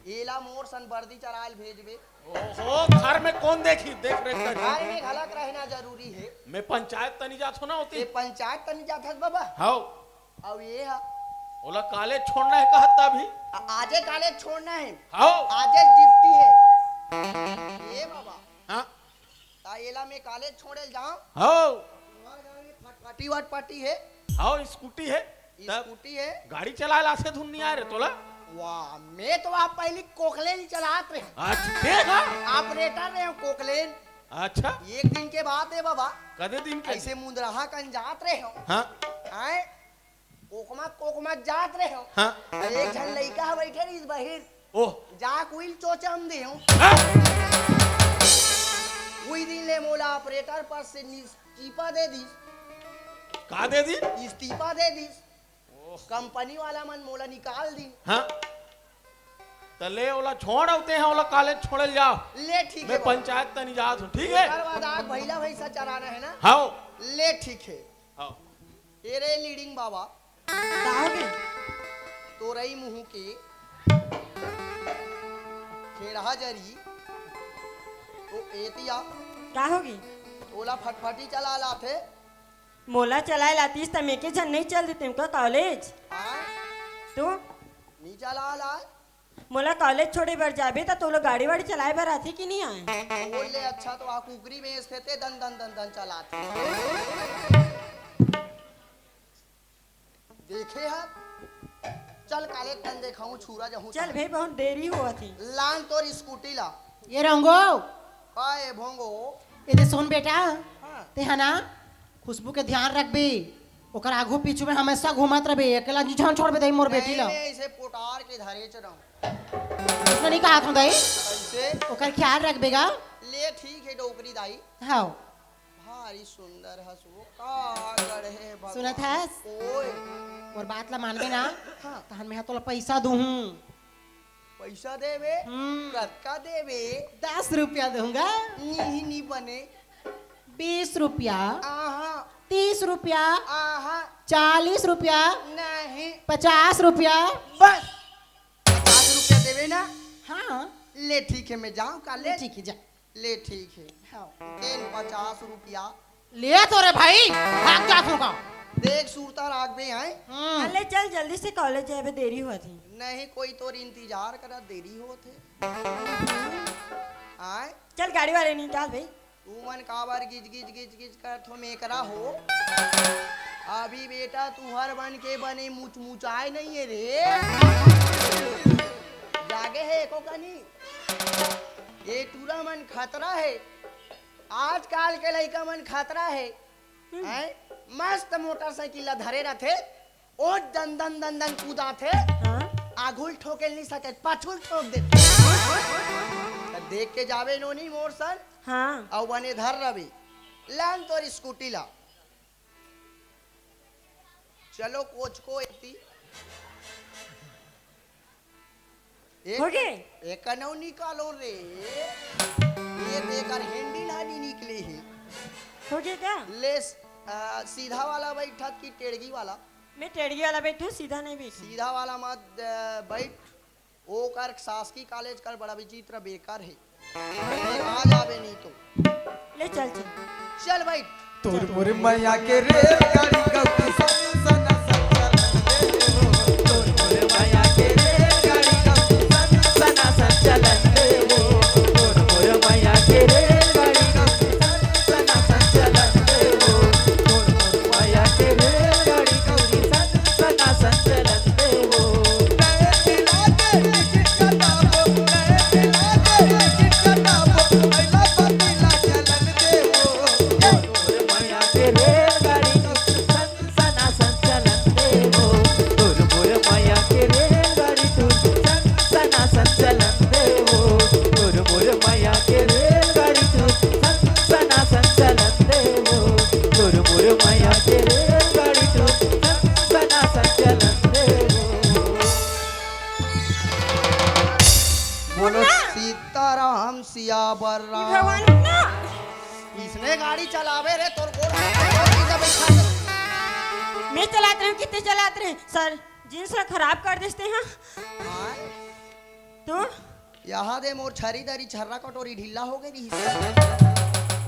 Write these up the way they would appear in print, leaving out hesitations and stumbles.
एला मोर सन वर्दी चराल भेजबे। ओहो, घर में कौन देखी देख रेख घर करी? में घलक रहना जरूरी है। मैं पंचायत तनी जात हो ना ये होती। पंचायत तनी जात हस बाबा। हाउ अब ये हा ओला कॉलेज छोड़ना है कहता अभी। आजे कॉलेज छोड़ना है। हाउ आजे डिप्टी है ये बाबा। हाँ ता एला में कॉलेज छोड़े जाऊं। हाउ तुम्हारे घर में फटफटी वटपटी है। हाउ स्कूटी है तब स्कूटी है। गाड़ी चला ला से धुन नहीं आ रहे तोला। वाह मैं तो आप पहले कोकलेन चलात रहे। अच्छा देखा। ऑपरेटर रहे कोकलेन। अच्छा एक दिन के बाद है बाबा कदे दिन के ऐसे मुंदरहा कन जात रहे हो। हाँ आए कोकमा जात रहे हो। हाँ एक जन लड़का बैठे रही बहिर ओह जा कुल चोचम दे हूं। हाँ? वही दिन ले मोला ऑपरेटर पर से इस्तीफा दे दी। का दे दी? इस्तीफा दे दी। कंपनी वाला मन मोला निकाल दी। हाँ तले ओला छोड़ आते हैं ओला कॉलेज छोड़े जाओ। ले ठीक है मैं पंचायत तनी जात हूँ ठीक है। एकर बाद आग भैला भैसा चराना है ना। हाउ ले ठीक है। हाउ तेरे लीडिंग बाबा कहोगे तो रही मुंह के खेड़ा जरी तो एतिया कहोगे ओला फटफटी चला लाथे। मोला चलाए लातीस त मेके जन नहीं चल देते हमको कॉलेज। आए तो नी चला ला मोला कॉलेज छोड़े बर जाबे त तो लोग गाड़ी वाड़ी चलाए बर आती कि नहीं आए? बोल ले अच्छा तो आ कुकरी में स्थित दन दन दन दन चलाते देखे है। चल काले तन देखाऊं छुरा जहूं चल भाई बहुत देरी हुआ थी। लान तोर स्कूटी ला ये रंगो पाए भोंगो। इधर सुन बेटा हाँ। ते है ना खुशबू के ध्यान रखबे ओकर आगू पीछू में हमेशा घुमत रहबे अकेला जिठान छोड़बे दई मोर बेटी ला। नहीं ऐसे पोटार के धरे चढ़ाऊं उसने नहीं कहा था दई ऐसे ओकर ख्याल रखबेगा। ले ठीक है डोकरी दाई हाँ भारी सुंदर हसो का गढ़े भगवान। सुनत हस ओए और बात ला मानबे ना हाँ। तहन में तोला पैसा दूहूं। पैसा देवे कतका देवे 10 रुपया दूंगा। नी नी बने 20 रुपया आहा 30 रुपया आहा 40 रुपया नहीं 50 रुपया। बस 50 रुपया देवे ना। हाँ ले ठीक है मैं जाऊं काले। ठीक है जा ले ठीक है हाँ। तीन 50 रुपया ले तो रे भाई भाग जा दूंगा। देख सूरता राग में आए। अरे चल जल्दी से कॉलेज जाए देरी हुआ थी। नहीं कोई तो इंतजार करा देरी होते आए। चल गाड़ी वाले निकाल भाई। तू मन काबर गिज गिज गिज गिज कर थो में करा हो। अभी बेटा तू हर बन के बने मुच मुचाए नहीं है रे। जागे है एको कनी ये टूरा मन खतरा है। आजकल के लड़का मन खतरा है। हैं? मस्त मोटरसाइकिल धरे रहते ओ दन दन दन दन कूदा थे। हाँ आगुल ठोके नहीं सके पाछुल ठोक दे। देख के जावे नोनी मोर सर हाँ और बने धर रवि लान तोर स्कूटी ला। चलो कोच को एती हो गए। एक नौ निकालो रे। ये बेकार हैंडल हानी निकले है। हो गया क्या? ले सीधा वाला बैठा की टेढ़गी वाला? मैं टेढ़गी वाला बैठा सीधा नहीं बैठी। सीधा वाला मत बैठ। ओ कर शासकीय कॉलेज कर बड़ा विचित्र बेकार है। आ जावे नहीं तो ले चल चल चल बैठ। तोर मोर मैया के रे गाड़ी गौती सन सन सन चलन दे हो। तोर मोर मैया के रे गाड़ी गौती सन सन सन चलन दे हो। तोर मोर मैया के रे गाड़ी गौती सन सन सन चलन दे हो। तोर मोर मैया के रे गाड़ी गौती सन सन सन चलन दे हो। नए दिला के टिकट कटाबो नए दिला के टिकट कटाबो ऐला पतिला चलन दे हो। तोर मैया के रे गाड़ी गौती सन सन सन चलन दे हो। तोर मोर मैया के रे गाड़ी तू सन सन सन चलन दे हो। तोर मोर मैया के रे गाड़ी तू सन सन सन चलन दे हो। तोर मोर मैया के रे गाड़ी तू सन सन सन चलन दे हो। बोलो सीताराम सियावर राम। भगवान ना इसने गाड़ी चलावे रे तोर गोर मैं चलाते रहे कितने चलाते रहे सर जींस खराब कर देते हैं। तो यहाँ दे मोर छरी दरी छर्रा कटोरी ढीला हो गई रही।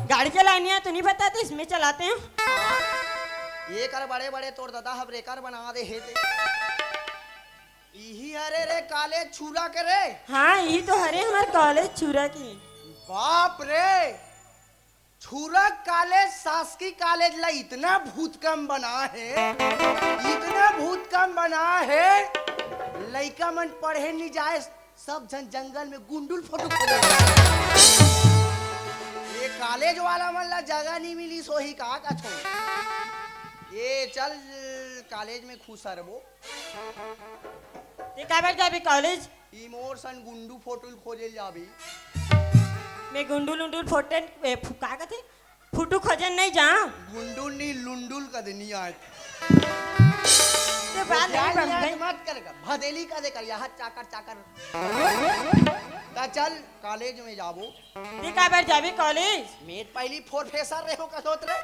गाड़ी चलानी है तो नहीं बताते, इसमें चलाते हैं। ये कर बड़े बड़े तोड़ दादा हम रेकर बना दे हे ते। यही अरे रे काले छुरा के रे। हाँ यही तो हरे हमारे कॉलेज छुरा की। बाप रे, छुरा कॉलेज शासकीय कॉलेज ला इतना भूत कम बना है, इतना भूत कम बना है, लइका मन पढ़े नहीं जाए, सब जन जंगल में गुंडुल फोटो खोले। ये कॉलेज वाला मन ला जगह नहीं मिली सोही का छो। ये चल कॉलेज में खुश सरबो। ते का बार जाबे कॉलेज? इमोर सन गुंडू फोटो खोजे जाबी। मैं गुंडुल उंडुल फोटन का कहते फुटू खोजन नहीं जा। गुंडुल नहीं लुंडुल का देनी आज। तो बात नहीं बनते। मत करेगा भदेली का देकर यहाँ चाकर चाकर। ता चल कॉलेज में जाबो। ते का बार जाबे कॉलेज? मैं पहली प्रोफेसर रहे हो का सोच रे।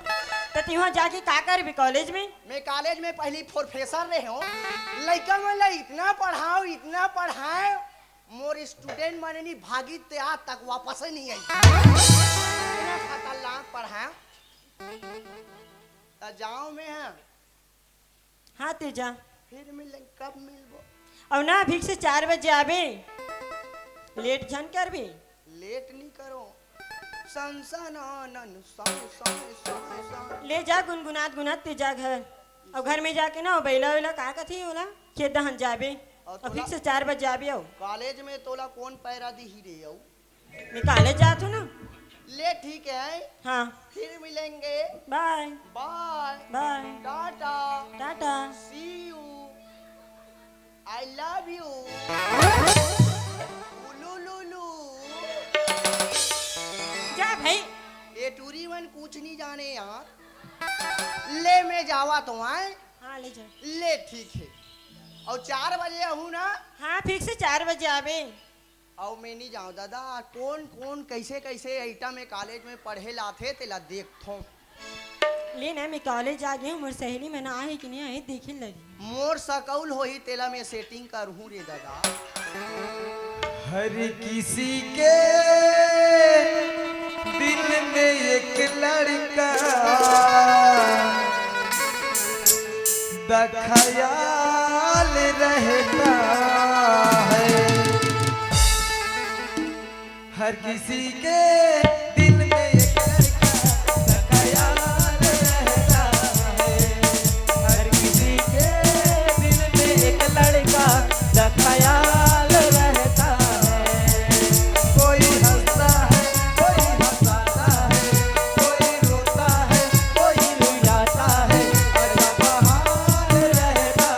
तो तिहाँ जाके का करबे कॉलेज में? मैं कॉलेज में पहली प्रोफेसर रहे हो। लइका मन ला इतना पढ़ाओ इतना पढ़ाए, मोर स्टूडेंट माने नहीं भागी ते आज तक वापस ही नहीं आई। इतना खतरनाक पढ़ाया। ता जाओ में है। हाँ ते जा। फिर मिलें कब मिलबो? अब ना अभी से 4 बजे आबे, लेट झन करबे। लेट नहीं करो। संसनानन सन सन सन सन। ले जा गुनगुनात गुनात ते जा घर। और घर में जाके ना बैला वैला का कथी होला खेत दहन जाबे। अभी से 4 बजे आबे। आओ कॉलेज में तोला कौन पैरा दी ही रे आओ? मैं कॉलेज जात हूँ ना। ले ठीक है, हाँ फिर मिलेंगे। बाय बाय बाय टाटा टाटा। See you I love you लुलुलु। जा भाई। ये टूरी मन कुछ नहीं जाने यार। ले मैं जावा तो आए। हाँ ले जा। ले ठीक है, और 4 बजे आहू ना। हाँ फिर से 4 बजे आबे। और मैं नहीं जाऊँ दादा। कौन कौन कैसे कैसे आइटम में कॉलेज में पढ़े लाथे तेला देखथो। ले ना मैं कॉलेज आ गई हूँ, मोर सहेली में ना आई कि नहीं आई देखे लगी। मोर सकौल होही तेला मैं सेटिंग करहूँ रे दादा। हर किसी के दिल में एक लड़का दा ख्याल रहता है। हर किसी के दिल में एक लड़का दा ख्याल रहता है। हर किसी के दिल में एक लड़का दा ख्याल रहता है। कोई हंसता है कोई हंसाता है, कोई रोता है कोई रुलाता है, हर बहार रहता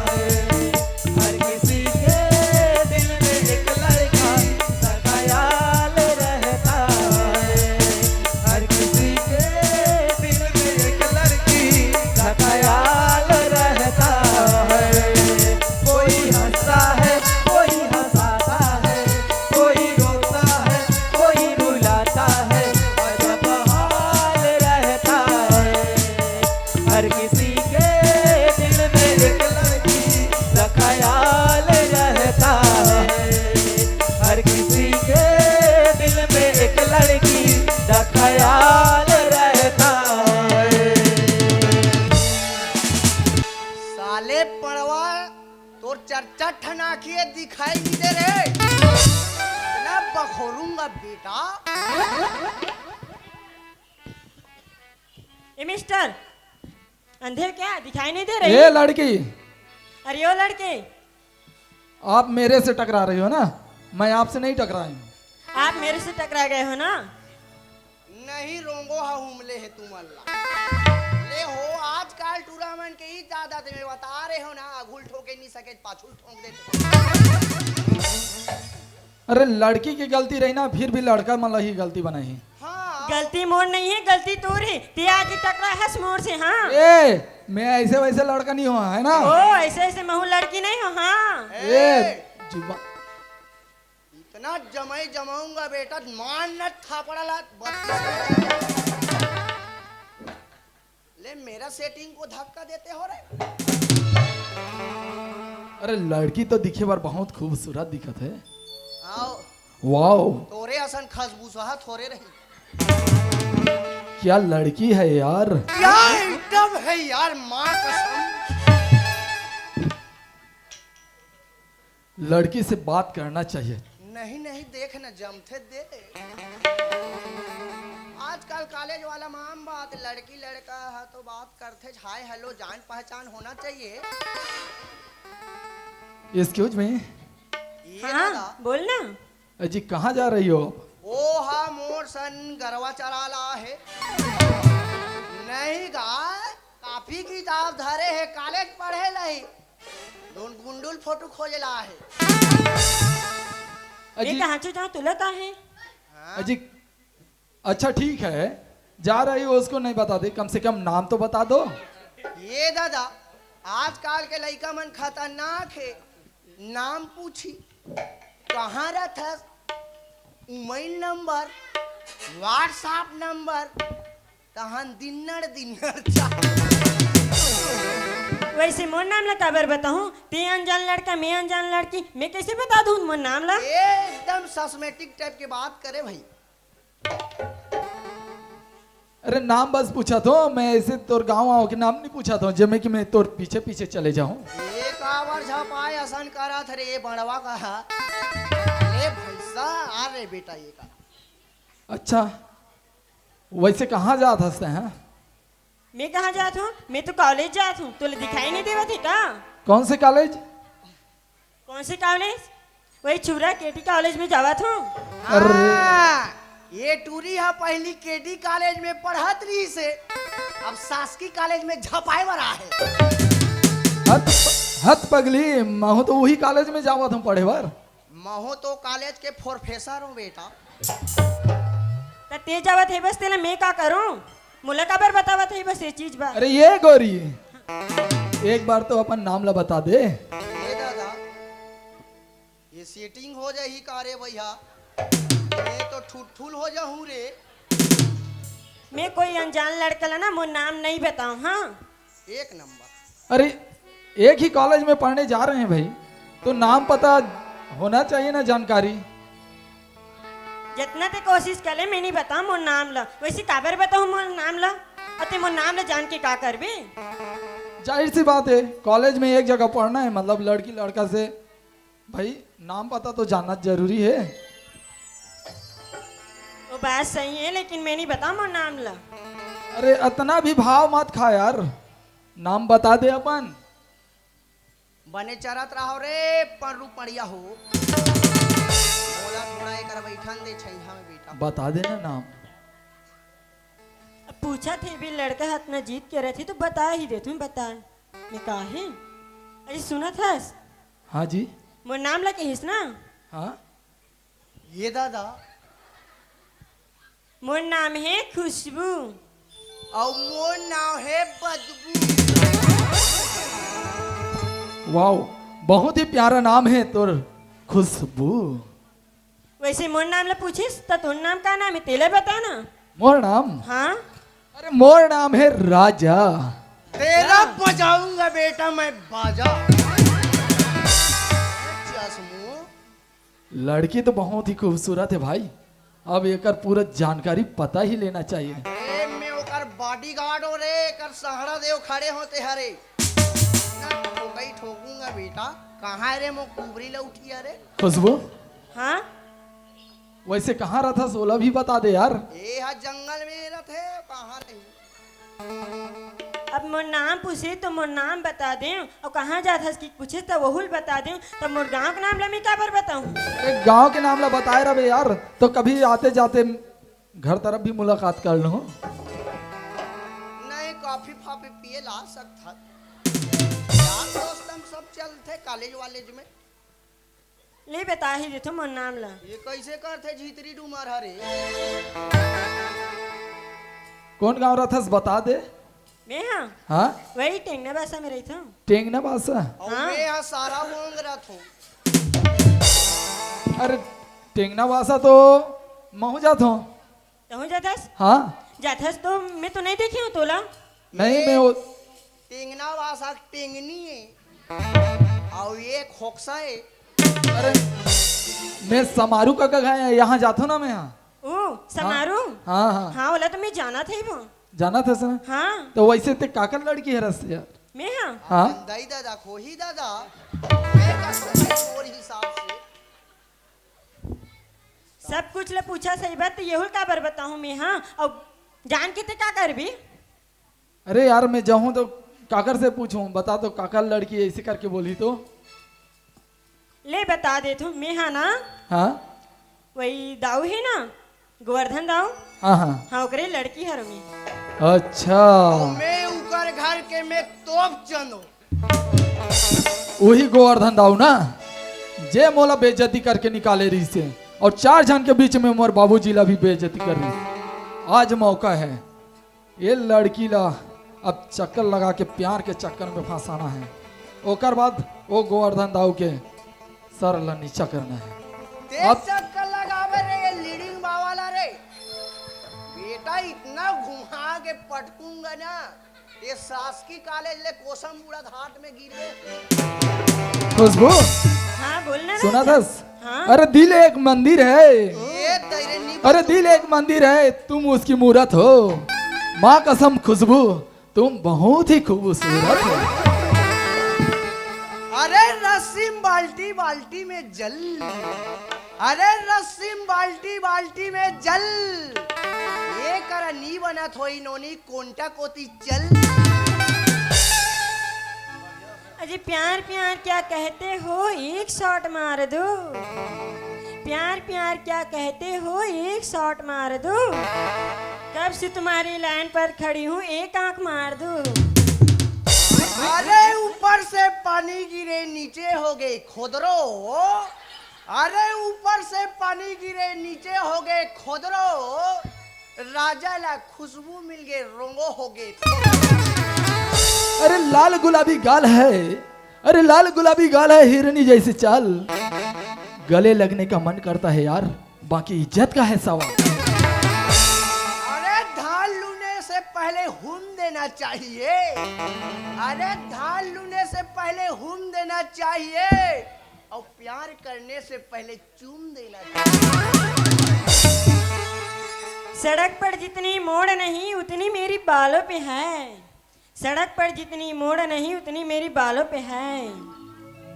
है। हर किसी के दिल में एक लड़का दा ख्याल रहता है। हर किसी के दिल में एक लड़की दा ख्याल रहता है। कोई हंसता है कोई हंसाता है, कोई रोता है कोई रुलाता है, हर बहार रहता है। हर किसी के दिल में एक लड़की दा ख्याल रहता है। हर किसी के दिल में एक लड़की दा ख्याल रहता है। साले पड़वा तोर चर्चा ठनाकिए दिखाई नहीं दे रे। इतना बखोरूंगा बेटा। ए मिस्टर, अंधे क्या दिखाई नहीं दे रही? ये लड़की, अरे ओ लड़के, आप मेरे से टकरा रही हो ना, मैं आपसे नहीं टकराई हूँ। आप मेरे से टकरा गए हो ना। नहीं रोंगो हा हुमले है तुम अल्लाह। ले हो आजकल टूर्नामेंट के ही ज्यादा तुम्हें बता रहे हो ना, अघुल ठोके नहीं सके पाछुल ठोक देते। अरे लड़की की गलती रही ना, फिर भी लड़का मतलब ही गलती बनाई। हाँ गलती मोर नहीं है, गलती तोर है। ते आके टकरा है मोर से। हाँ ए, मैं ऐसे वैसे लड़का नहीं हुआ है ना। ओ ऐसे ऐसे महू लड़की नहीं हो। हाँ ए, जुबा इतना जमाई जमाऊंगा बेटा, मान न थापड़ा ला। ले मेरा सेटिंग को धक्का देते हो रे। अरे लड़की तो दिखे बार बहुत खूबसूरत दिखत है। आओ वाओ, तोरे असन खसबूस थोड़े रही। क्या लड़की है यार। क्या एकदम है यार, माँ कसम। लड़की से बात करना चाहिए। नहीं नहीं, देख न जमथे दे। आजकल कॉलेज वाला माम बात, लड़की लड़का है तो बात करते, हाय हेलो जान पहचान होना चाहिए। एक्सक्यूज मी, ये हाँ दादा, बोल ना। जी कहाँ जा रही हो आप? ओ हा मोर सन गरवा चराला है। नहीं गा, काफी किताब धरे है, कॉलेज पढ़े नहीं, दोन गुंडुल फोटो खोजला है। मैं अजी कहाँ से जाऊँ, तुला कहाँ है? हाँ? अजी, अच्छा ठीक है, जा रही हो उसको नहीं बता दे, कम से कम नाम तो बता दो। ये दादा, आजकल के लड़का मन खतरनाक है। नाम पूछी, कहाँ रहता, ईमेल नंबर, व्हाट्सएप नंबर, तहन दिनर दिनर वैसे मोर नाम ला काबर बताऊँ? ते अनजान लड़का, मैं अनजान लड़की, मैं कैसे बता दूँ मोर नाम ला? एकदम सस्मेटिक टाइप की बात करे भाई। अरे नाम बस पूछा तो, मैं ऐसे तोर गाँव आओ के नाम नहीं पूछा था, जब कि मैं तोर पीछे पीछे चले जाऊं। एक आवर झपाए आसान करा थे रे, ये बड़वा कहा ले भैसा, आ रे बेटा ये का। अच्छा, वैसे कहाँ जात हंसते हैं? मैं कहाँ जात हूँ? मैं तो कॉलेज जात हूँ, तुला दिखाई नहीं देवत है का? कौन से कॉलेज? कौन से कॉलेज? वही छुरा केटी कॉलेज में जावत हूँ। हाँ, ये टूरी है पहली केडी कॉलेज में पढ़त रही से, अब शासकीय कॉलेज में झपाए बरा है। हत हत पगली, मैं तो वही कॉलेज में जावा था पढ़े बार। महो तो कॉलेज के प्रोफेसर हूँ बेटा। त ते जावत है बस, तेला मैं का करूँ? मुला काबर बतावत है बस ये चीज बा। अरे ये गोरी, एक बार तो अपन नाम ला बता दे। ये दादा, ये सेटिंग हो जाही का रे भैया, ये तो ठुठुल हो जाऊँ रे। मैं कोई अनजान लड़का ला ना मोर नाम नहीं बताऊँ। हाँ एक नंबर। अरे एक ही कॉलेज में पढ़ने जा रहे हैं भाई, तो नाम पता होना चाहिए ना, जानकारी। जितना ते कोशिश करे मैं नहीं बताऊँ मोर नाम ला, वैसे काबर बताऊँ मोर नाम ला? अते मोर नाम ला जान के का करबे? जाहिर सी बात है, कॉलेज में एक जगह पढ़ना है, मतलब लड़की लड़का से भाई नाम पता तो जानना जरूरी है। वो बात सही है, लेकिन मैं नहीं बताऊँ मोर नाम ला। अरे इतना भी भाव मत खा यार, नाम बता दे अपन। बने चरत रहो रे, परू पड़िया हो। बोला थोड़ा एक बैठन दे छैहा में बेटा। बता देना नाम। अब पूछा थे भी लड़का हाथ में जीत के रहे थे तो बता ही दे, तुम बता। मैं कहा है, अरे सुना था हाँ जी। मोर नाम ला कहिस ना? हाँ ये दादा, मोर नाम है खुशबू। और मोर नाम है बदबू। वाओ, बहुत ही प्यारा नाम है तोर, खुशबू। वैसे मोर नाम ला पूछिस तो तुम नाम का नाम है, तेले बता ना। मोर नाम? हाँ अरे मोर नाम है राजा। तेरा बजाऊंगा बेटा मैं बाजा। चश्मू, लड़की तो बहुत ही खूबसूरत है भाई, अब एकर पूरा जानकारी पता ही लेना चाहिए। ए मैं ओकर बॉडीगार्ड हो रे, कर सहारा देव खड़े होते हरे ना, ठोकई ठोकूंगा बेटा। कहाँ है रे मो कुबरी ला उठी अरे। खुशबू, हाँ वैसे कहाँ रहा था सोलह भी बता दे यार। ए हा जंगल में रहते, कहाँ नहीं। अब मोर नाम पूछे तो मोर नाम बता दें, और कहाँ जात हस की पूछे तो वहुल बता दें, तो मोर गांव का नाम ला मैं काबर बताऊँ? एक गांव के नाम ला बताए रहे यार, तो कभी आते जाते घर तरफ भी मुलाकात कर लो। नहीं कॉफी फाफी पिए ला सकता। यार दोस्त हम सब चलते कॉलेज वालेज में। ले बता ही देते मोर नाम ला। ये कैसे करते झितरी डूमर हरे। कौन गांव रहा था बता दे। मैं हाँ हाँ वही टेंगना भाषा में रही था। टेंगना बासा। और हाँ। मैं यहाँ सारा मोंग रहा हूँ। अरे टेंगना बासा तो महू जात हूँ। तो जाथस हाँ जाथस तो मैं तो नहीं देखी हूँ तोला। नहीं, मैं वो टेंगना वासा टेंगनी है और ये खोक्सा है। अरे मैं समारू का गए यहाँ जाता ना मैं यहाँ। ओ समारू। हाँ हाँ हाँ बोला तो मैं जाना था ही वो। जाना था सर। हाँ तो वैसे ते काकर लड़की है रस यार। मैं हाँ हाँ दाई दादा खोही दादा मैं का समझ मोर हिसाब से सब कुछ ले पूछा सही बात तो यही का बार बताऊँ मैं। हाँ और जान के ते का कर भी। अरे यार मैं जाऊँ तो काकर से पूछूं, बता तो काकर लड़की ऐसे करके बोली तो। ले बता दे तू मैं हाँ ना हाँ वही दाऊ है ना गोवर्धन दाऊ। हाँ हाँ हाँ ओकरे लड़की हर में। अच्छा मैं ऊपर घर के में तोप चंदो वही गोवर्धन दाऊ ना जे मोला बेइज्जती करके निकाले रही से और 4 जन के बीच में मोर बाबूजी ला भी बेइज्जती कर रही। आज मौका है ये लड़की ला अब चक्कर लगा के प्यार के चक्कर में फंसाना है। ओकर बाद वो गोवर्धन दाऊ के सर ला नीचा करना है। तेज अब- चक्कर लगावे रे ये लीडिंग बावाला रे बेटा इतना घुमा के पटकूंगा ना ये शासकीय कॉलेज ले कोसमपुरा घाट में गिरे। खुशबू हाँ बोलना सुना राजा। दस हाँ अरे दिल एक मंदिर है। ये तेरे नी अरे दिल एक मंदिर है तुम उसकी मूरत हो। माँ कसम खुशबू तुम बहुत ही खूबसूरत हो। अरे रस्सीम बाल्टी बाल्टी में जल अरे रस्सीम बाल्टी बाल्टी में जल ये कर नी बनत होई नोनी कोंटा कोती चल। अजी प्यार प्यार क्या कहते हो एक शॉट मार दो। प्यार प्यार क्या कहते हो एक शॉट मार दो। कब से तुम्हारी लाइन पर खड़ी हूँ एक आंख मार दो। अरे ऊपर से पानी गिरे नीचे हो गए खोदरो। अरे ऊपर से पानी गिरे नीचे हो गए खोदरो राजा ला खुशबू मिल गए रोंगो हो गए। अरे लाल गुलाबी गाल है। अरे लाल गुलाबी गाल है हिरनी जैसे चाल। गले लगने का मन करता है यार बाकी इज्जत का है सवाल। अरे धान लूने से पहले हुम देना चाहिए। अरे धान लूने से पहले हुम देना चाहिए और प्यार करने से पहले चूम देना चाहिए। सड़क पर जितनी मोड़ नहीं उतनी मेरी बालों पे है। सड़क पर जितनी मोड़ नहीं उतनी मेरी बालों पे है।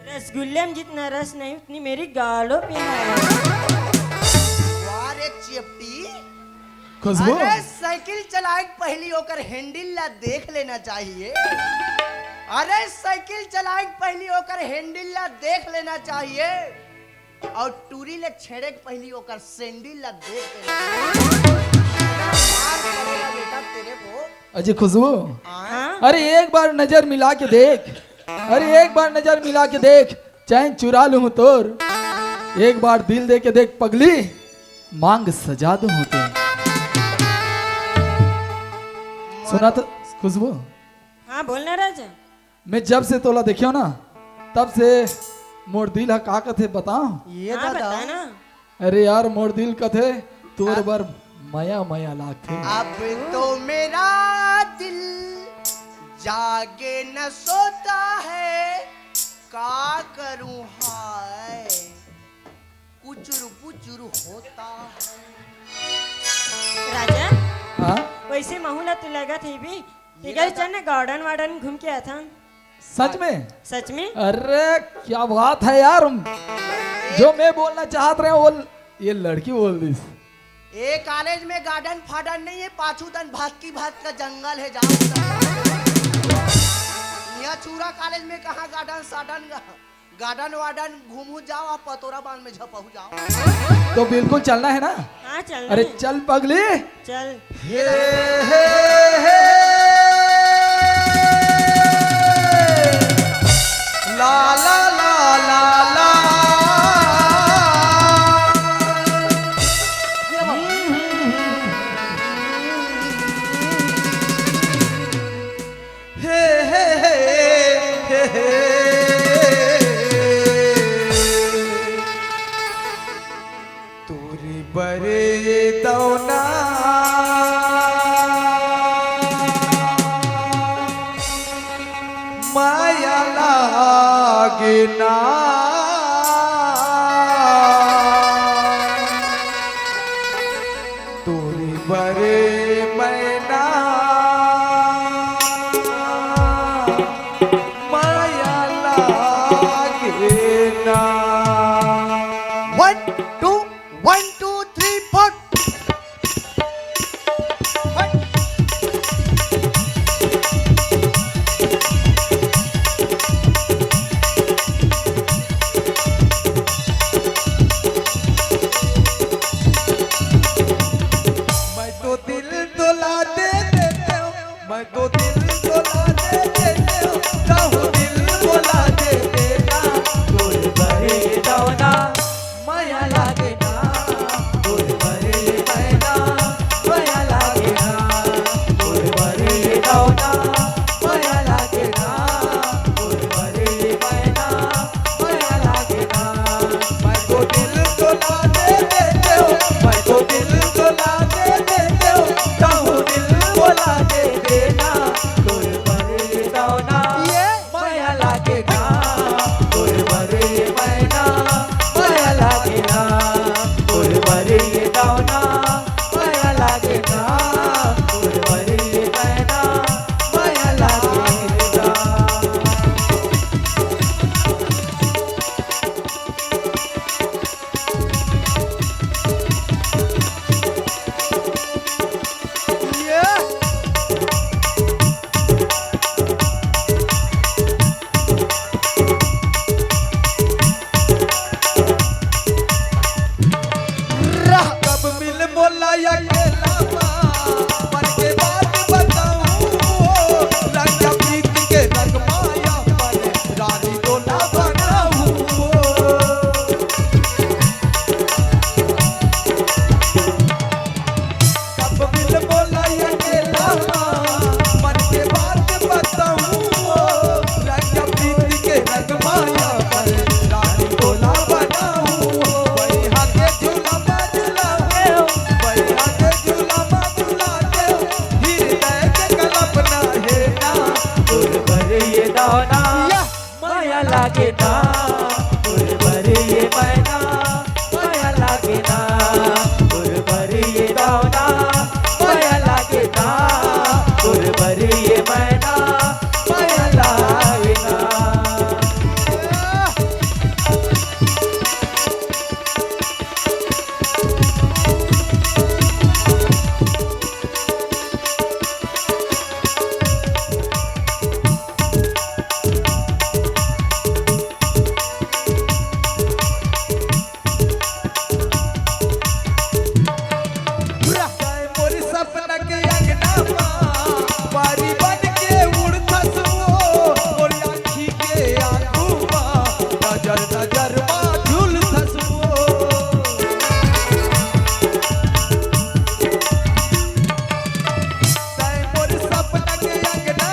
रसगुल्ले में जितना रस नहीं उतनी मेरी गालों पे है। वाह रे चिपटी। खुशबू अरे साइकिल चलाए पहली होकर हैंडल ला देख लेना चाहिए। अरे साइकिल चलाए पहली होकर हैंडल ला देख लेना चाहिए और टूरी ले छेड़े पहली होकर सैंडल ला देख लेना मार पड़ेगा बेटा तेरे को। अजय खुशबू हाँ अरे एक बार नजर मिला के देख। अरे एक बार नजर मिला के देख चैन चुरा लूं तोर। एक बार दिल दे के देख पगली मांग सजा दूं तो। सुना तो खुशबू हाँ बोलना राजा। मैं जब से तोला देखियो ना तब से मोर दिल हा का कथे बताओ। ये हाँ दादा बता ना। अरे यार मोर दिल कथे तोर बर माया माया लागथे। अब तो मेरा दिल जागे न सोता है का करूं हाय कुचुर पुचुर होता है। राजा हाँ वैसे महूला तो लगा थी भी इधर चल ना गार्डन वार्डन घूम के आया था। सच में। सच में। अरे क्या बात है यार जो मैं बोलना चाहत रहे वो ये लड़की बोल दी। ये कॉलेज में गार्डन फार्डन नहीं है पाछूतन भात की भात का जंगल है जाओ। यहाँ चूरा कॉलेज में कहाँ गार्डन साडन गार्डन वार्डन घूमू जाओ आप पतोरा बांध में झपहू जाओ। तो बिल्कुल चलना है ना। हाँ चल अरे चल पगली। चल। ला ला ला ला ला हे हे हे हे तोरी बरे दौना माया लागे ना 1 2 1 2 3 4 मैं तो दिल डोला दे देते हूँ मैं तो दिल डोला दे देते हूँ चाहो दिल बोला दे देना तोर बरे दौना माया लागे ना तोर बरे मैना माया लागे ना तोर बरे दौना माया लागे ना तोर बरे मैना माया लागे ना मैं तो दिल डोला दे देते हूँ मैं तो दिल डोला दे देते हूँ चाहो दिल बोला दे देना तोर बरे दौना माया लागे ना तोर बरे मैना माया लागे ना तोर बरे दौना माया लागे ना तोर बरे मैना माया लागे ना कब मिल बोला या केला मन के बात बताऊं रंग प्रीत के रंग माया पर रानी को ना बनाऊं कब मिल बोला या केला मन के बात बताऊं रंग प्रीत के रंग माया पर रानी को ना बनाऊं वही हाथे झूला बाजला वही हाथे झूला बाजला हृदय के कल्पना है ना तोर भरे ये दाना माया लागे ना तोर भरे ये मैना माया लागे ना तोर भरे ये दाना माया लागे ना तोर भरे ये मैना माया लागे ना मोर सपना के अंगना बारी बन के उड़ खसो मोर आँखी के आंखू नजर नजर झूल खसो मोर सपना के अंगना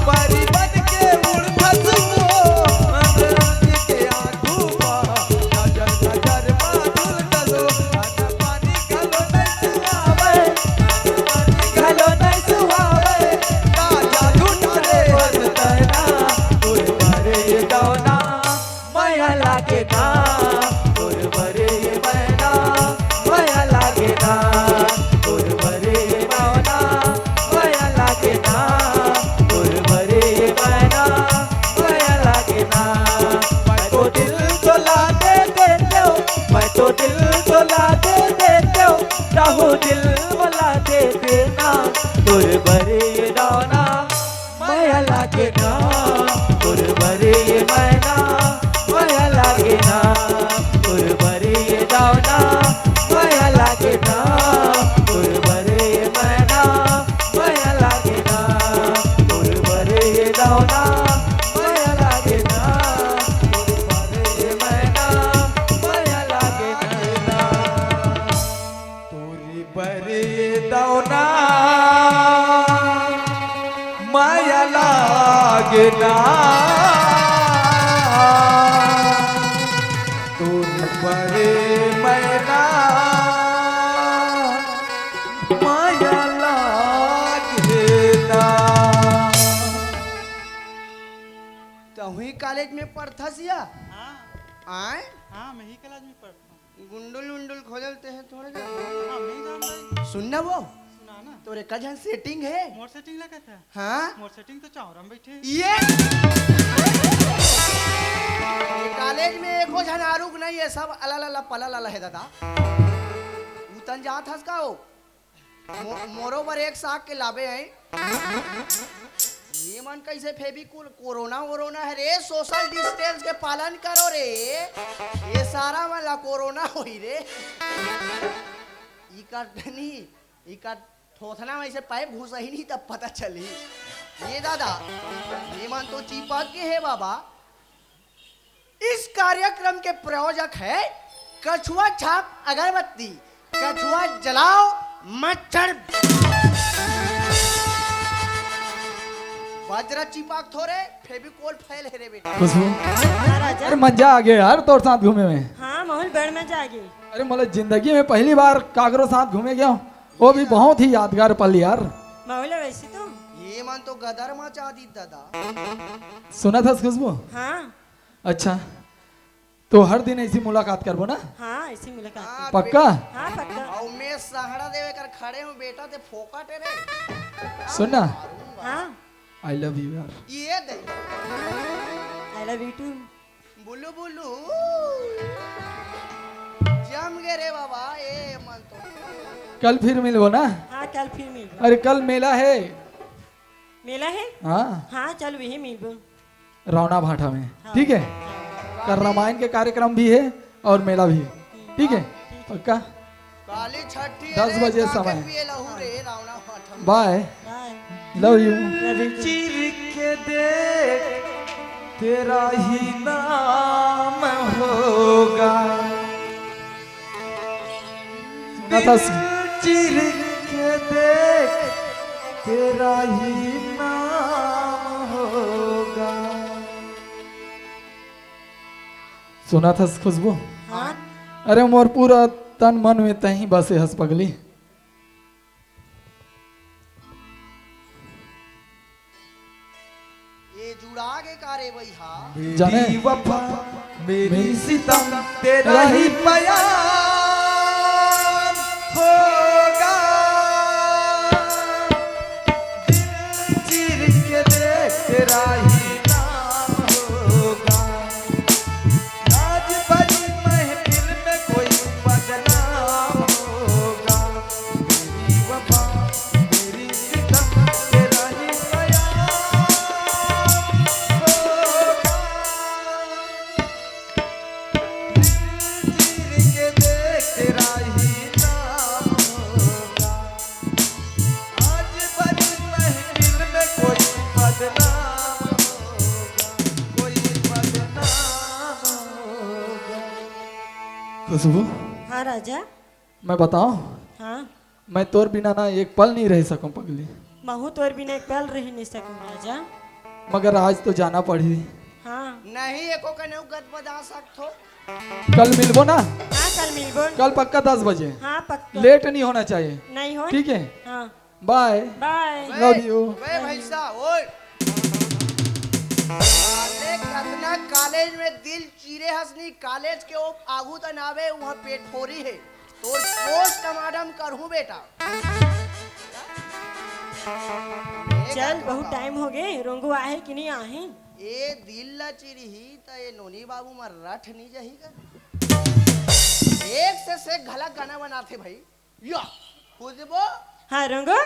बारी बन के उड़ खसो मोर आँखी के आंखू नजर नजर झूल खसो पानी घलो नहीं सुहावे राजा ढूंढे हंसना तोर भरे दौना माया लागे ना तोर भरे मैना माया लागे ना तोर भरे दौना माया लागे ना तोर भरे मैना माया लागे ना मैं तो दिल डोला दे देते हूँ मैं तो दिल डोला दे देते हूँ चाहो दिल वाला दे देना तोर भरे दौना माया लागे ना तोर भरे मैना माया लागे ना तोर भरे दौना माया लागे ना तोर भरे मैना माया लागे ना तोर भरे दौना माया लागे ना तोर भरे मैना माया लागे ना तोरी बरे दौना माया लागे ना तोरी बरे मैना माया लागे ना तो हुई कॉलेज में पढ़थस या हाँ आए हाँ मैं ही क्लास में पढ़ता हूँ गुंडुल उंडुल खोजलते हैं थोड़े देर हाँ मैं ही जान रही सुनना वो सुना ना तोरे कजन सेटिंग है मोर सेटिंग लगा था हाँ मोर सेटिंग तो चावरम बैठे ये ये कॉलेज में एको झनारुक नहीं है, सब अलल पलल है दादा। उतन जात हस का हो मोरो पर एक साग के लाभे हैं। ये मन कैसे फेविकुल कोरोना वोरोना है रे, सोशल डिस्टेंस के पालन करो रे, ये सारा वाला कोरोना होई रे। इका थोथना में से पाइप घुसा ही नहीं तब पता चली। ये दादा ये मन तो चिपक के है बाबा। इस कार्यक्रम के प्रायोजक है कछुआ छाप अगरबत्ती। कछुआ जलाओ मच्छर वज्र चिपक थोड़े फेविकोल फैल है रे बेटा। खुशबू हाँ राजा। अरे मजा आ गया यार तोर साथ घूमे में। हाँ मोहन बड़ मजा आ गई। अरे मतलब जिंदगी में पहली बार कागरो साथ घूमे गया हूँ, वो भी बहुत ही यादगार पल यार। माहौल वैसे तो। ये मन तो गदर मचा दी दादा। सुना था खुशबू? हाँ अच्छा तो हर दिन ऐसी मुलाकात करबो ना? हाँ ऐसी मुलाकात। हाँ, पक्का? हाँ पक्का। और मैं सहारा देवे कर खड़े हूँ बेटा ते फोका तेरे। सुनना, हाँ आई लव यू यार। ये दे आई लव यू टू। बुल्लू बुल्लू जम गए रे बाबा। ये मन तो कल फिर मिलबो ना? हाँ कल फिर मिलबो। अरे कल मेला है। मेला है? हाँ हाँ चल वही मिलबो। रौना भाटा में, हाँ। ठीक है? कल रामायण के कार्यक्रम भी है और मेला भी है, ठीक है? पक्का? काली छठी 10 बजे समय। लहू रे रावणा फाठम। Bye, bye. Love you. Love you too. चिर के देख तेरा ही नाम होगा। सुना था चिर के देख तेरा ही नाम होगा। सुना था खुशबू? हाँ अरे मोर पूरा तन मन में तही बसे हंस पगली। ये जुड़ा के कारे भैया। जाने? मेरी वफा मेरी सितम तेरा ही बयान होगा। दिल चीर के देख तेरा ही नाम होगा। आज बड़ी महफिल में कोई बदनाम होगा। मेरी वफा मेरी सितम तेरा ही बयान होगा। दिल चीर के देख तेरा ही नाम होगा। आज बड़ी महफिल में कोई बदनाम होगा। कोई बदनाम होगा। खुशबू हाँ राजा। मैं बताऊं, हाँ मैं तोर बिना ना एक पल नहीं रह सकूं पगली। महू तोर बिना एक पल रह नहीं सकूं राजा। मगर आज तो जाना पड़ी। हाँ नहीं एको कने गद बजा सकथो। कल मिलबो ना? हाँ कल मिलबो। कल पक्का 10 बजे। हाँ पक्का। लेट नहीं होना चाहिए, नहीं हो? ठीक है? हाँ बाय, बाय। Love you. वे भैसा ओए। अरे कतना कॉलेज में दिल चीरे हसनी। कॉलेज के ओ आगू त नावे वहां पेट फोरी है। तोर पोस्ट टमाटम करहूं बेटा। चल बहुत टाइम हो गए। रोंगो आहे कि नहीं आहे? ए दिल ला चिरी ही त ये नोनी बाबू मार रठ नहीं जही का। एक से घला गाना बनाते भाई। या खुदबो हाँ रोंगो।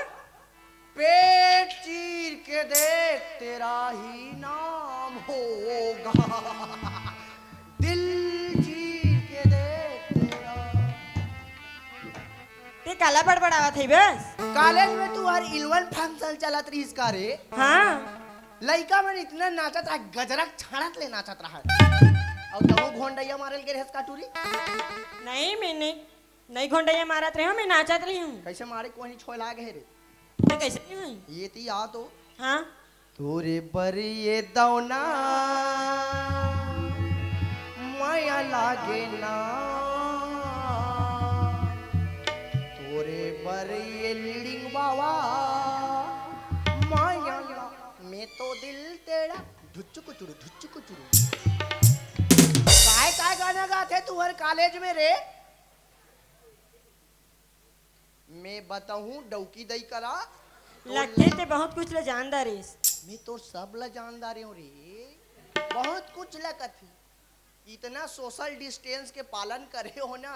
पेट चीर के देख तेरा ही नाम होगा। दिल चीर के देख तेरा। ते काला बड़बड़ावा थे बस। कॉलेज में तू हर इलवन फंक्शन चलत रही इसका रे। हाँ लड़का मन इतना नाचत रहा, गजरक छाड़त ले नाचत रहा। और तू घोंडैया मारल के रहस काटूरी। नहीं मैं नहीं घोंडैया मारत रही हूँ, मैं नाचत रही हूँ। कैसे मारे कोई छोड़ लागे है रे। तो कैसे नहीं हुई? ये ती आ तो हाँ तोरे पर ये दौना माया लागे ना। तोरे पर ये लीडिंग बाबा माया ला। मैं तो दिल तेरा धुच्चुक चुरु धुच्चुक चुरु। काय गाना गाते तू हर कॉलेज में रे। मैं बताऊं डौकी दई करा। लगते ते बहुत कुछ ले जानदार है। मैं तो सब ला जानदार हूँ रे। बहुत कुछ लगत थी। इतना सोशल डिस्टेंस के पालन करे हो ना,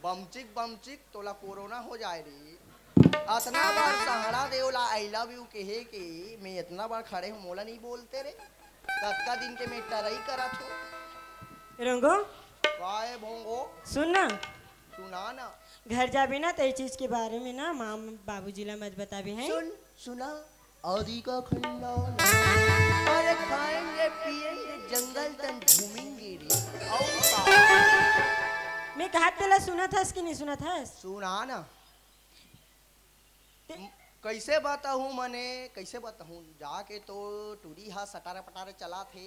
बमचिक तोला कोरोना हो जाए रे। अतना बार सहारा देवला आई लव यू कहे के मैं इतना बार खड़े हूँ, मोला नहीं बोलते रे। कत्ता दिन के मैं टरई करत हो। रंगो वाए भोंगो सुन ना, सुना ना। घर जाबे ना तो ये चीज के बारे में ना माम बाबूजी ला मत बताबे हैं। सुना आदि का खंडा, अरे खाएंगे पिएंगे जंगल तन घूमेंगे रे। और मैं कहा तेला सुना था कि नहीं सुना था? सुना ना। कैसे बताऊं मने, कैसे बताऊं, जाके तो टूरी हा सटारे पटारे चला थे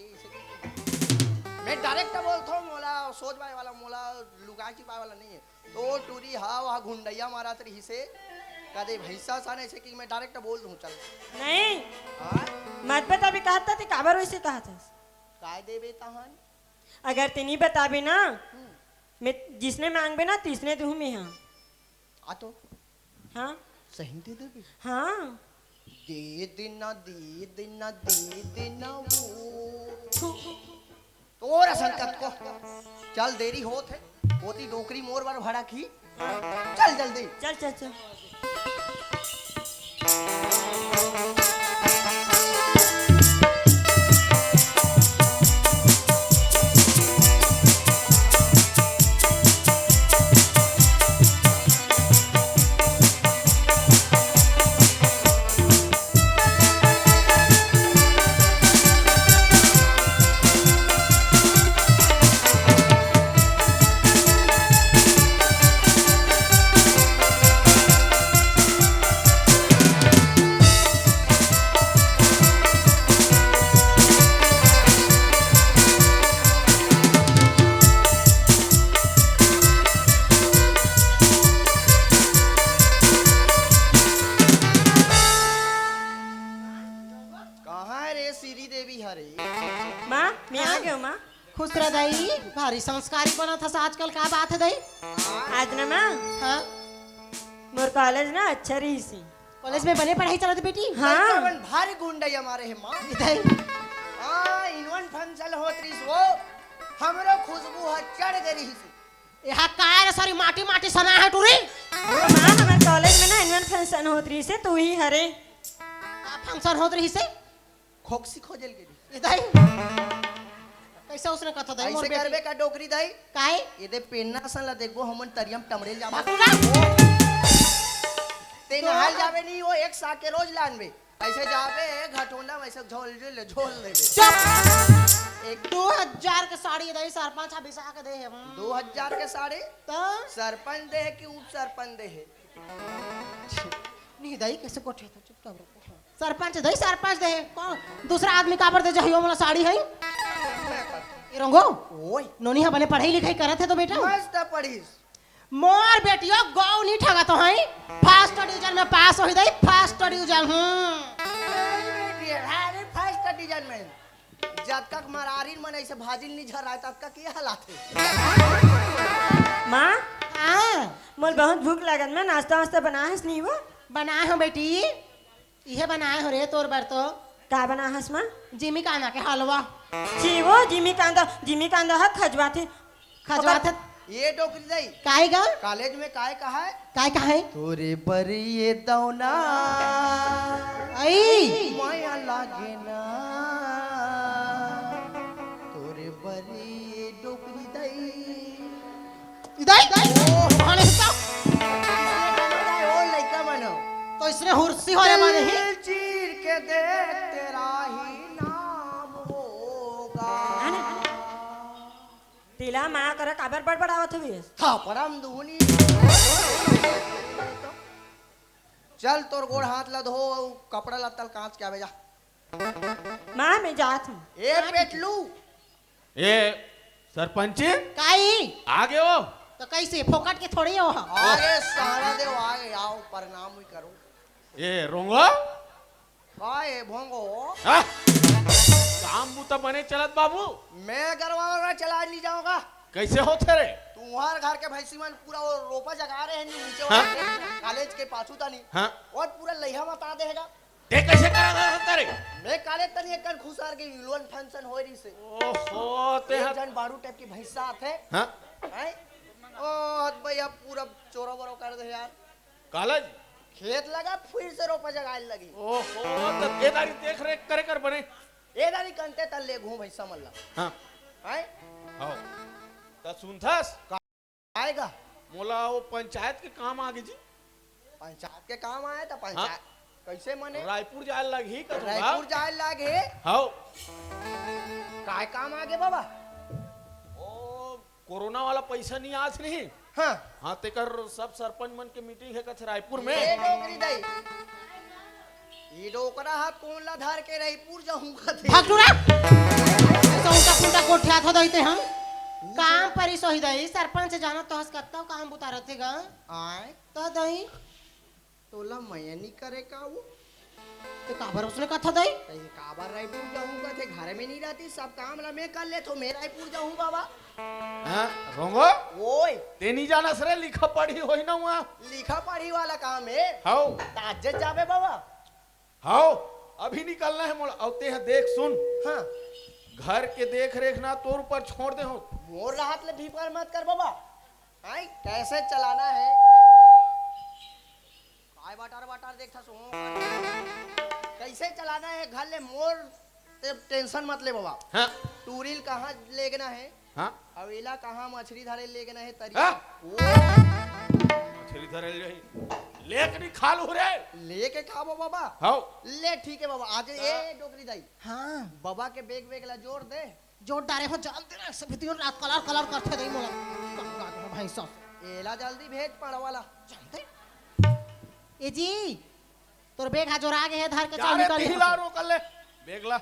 मैं डायरेक्ट बोलता हूँ, मोला सोच पाए वाला, मोला लुका की पाए वाला नहीं है। तो टूरी हा वहाँ गुंडैया मारा रही से कदे भैंसा सान ऐसे कि मैं डायरेक्ट बोल दूं चल। नहीं हाँ मत बता भी कहा था ते काबर वैसे कहा था? काय देबे तहन। अगर ते नहीं बताबे ना मैं जिसने मांगबे ना तीसने दूं मैं। हाँ आ तो हाँ सही दे देबे। हाँ दे देना दे देना दे देना वो तोरा संकट को। चल देरी होत है, होती डोकरी मोर बार भड़ा की। चल जल्दी चल चल चल। कहाँ है रे सीरी देवी हरे। माँ मैं आ गई हूँ माँ। खुश रह दाई, भारी संस्कारी बना था आजकल। का बात है दाई? आज ना माँ हाँ मोर कॉलेज ना अच्छा रही सी। कॉलेज में बने पढ़ाई चलत बेटी? हाँ बन भारी गुंडे हमारे है माँ। दाई हाँ इनवन फंक्शन होत रही वो हमरो खुशबू ह चढ़ गई सी। यहाँ काय रे सारी माटी माटी सना है टूरी। माँ हमारे कॉलेज में ना एनुअल फंक्शन होत रही से तू ही हरे। का फंक्शन होत रही से? खोक्सी खोजल गई। दाई कैसे उसने कथा दाई मोर ऐसे बेटी? करबे का डोकरी दाई। काय ये दे पेन्ना सन ला देखो हमन तरियम टमड़े जाबा। बाकुला ते नहाल जाबे नहीं वो एक सा के रोज लानबे। ऐसे जाबे घटोंडा वैसे झोल लेबे। चुप। एक 2000 के साड़ी दाई सरपंच बिसा के दे है। 2000 के साड़े तो सरपंच दे है कि उप सरपंच दे है। नहीं दाई कैसे कोठे तो चुपचाप रहो। सरपंच दाई सरपंच दे है। कौन दूसरा आदमी काबर दे जहियो वाला साड़ी है? ये रंगो ओए नोनी हा बने पढ़ाई लिखाई करत है तो बेटा? मस्त पढ़ीस। मोर बेटियो गौ नहीं ठगा तो है। फर्स्ट डिवीजन में पास हो दाई, फर्स्ट डिवीजन। अरे फर्स्ट डिवीजन में जब तक मरारी मन ऐसे भाजिल नहीं झर रहा तब तक ये हालात है। माँ हाँ मोल बहुत भूख लागत मैं नाश्ता वास्ता बना हस नहीं वो? बनाए हो बेटी, इहे बनाए हो रे तोर बर तो। का बना हस माँ? जिमी काना के हलवा जी वो जिमी कांदा है खजवा थे खजवा थे। ये डोकरी दाई काय गा कॉलेज में काय कहा है? काय कहे? तोरे पर ये दौना आई माया लागे ना तोरे पर ये डोकरी दाई। इधर कौन है तो? ओ लइका बनो तो इसने हुर्सी हो रे माने ही। दिल चीर के देख तेरा ही नाम होगा। तिला माँ करे काबर बड़बड़ावत हुई? हाँ परम दुहनी। चल तोर गोड़ हाथ ला धो कपड़ा लत्तल कांच के आवे जा। माँ मैं जात हूँ। ए पेटलू ए सरपंच काई आगे हो। तो कैसे फोकट के थोड़ी हो? आगे सहारा दे आगे आओ प्रणाम भी करो। ए रोंगो काय भोंगो हाँ? काम बूता बने चलत बाबू। मैं गरवा चला नहीं जाऊंगा। कैसे होते रे? तुम्हार घर के भैंसी मन पूरा वो रोपा जगा रहे हैं नीचे हाँ? वाले कॉलेज के पाछू तानी। हाँ और पूरा लइहा मता देगा। ते कैसे करा था तारे मैं काले तनी एक खुशार के यूलन फंक्शन हो रही से ओहो ते एक जन बारू टाइप की भैंसा आथे हां हैं ओ भैया पूरा चोरा बरो कर दे यार कालज खेत लगा फिर से रोपा जगाए लगी ओहो तब ये दारी देख रेख करे कर बने ए दारी कंते तल्ले घूम भैंसा मल्ला हां हैं हां त सुनथस आएगा मोला वो पंचायत के काम आगे जी पंचायत के काम आए तो पंचायत कैसे मने रायपुर जाए लगी कथो रायपुर जाए लागे हां काय काम आगे बाबा ओ कोरोना वाला पैसा नहीं आज नहीं हाँ हाँ तेकर सब सरपंच मन के मीटिंग है कथे रायपुर में ये डोकरी दई ये डोकरा हाथ कौन ला धार के रायपुर जाऊं कथे भाग टूरा ऐसा उल्टा पुल्टा कोठिया थो दईते हम काम परी सोही दई सरपंच जाना तो हस कत्ता काम बुता रहतेगा आए तो दई तोला मैं नहीं करे का वो तो काबर उसने कथा दई कहीं काबर रायपुर जाऊं कथे घर में नहीं रहती सब काम ला मैं कर ले तो मैं रायपुर जाऊं बाबा हाँ रोंगो ओए ते नहीं जाना सरे लिखा पढ़ी होई ना वहाँ लिखा पढ़ी वाला काम है हाउ ताज्जुब जाबे बाबा हाउ अभी निकलना है मोला औते हैं देख सुन हाँ घर के देख रेख ना तोर ऊपर छोड़ दे हो मोर राहत ले भी पर मत कर बाबा आई कैसे चलाना है काय बाटार बाटार देखता सो कैसे चलाना है घर ले मोर ते टेंशन मत ले बाबा हाँ टूरिल कहाँ लेगना है हाँ अवेला कहाँ मछली धरे लेगना है तरी हाँ? ओ, मछली धरे रही लेक नहीं खालू रे लेके खाबो बाबा हाउ ले ठीक है बाबा आज ये डोकरी दाई हां बाबा के बेग बेग ला जोड़ दे जोड़ डारे हो जानते ना सब भितियों रात कलर कलर करते दई मोला कक्का के भाई साहब एला जल्दी भेज पड़ा वाला जानते ए जी तोर बेग हा जोरा गए है धार के चाल चारे निकाल तिहिला रो कर ले बेगला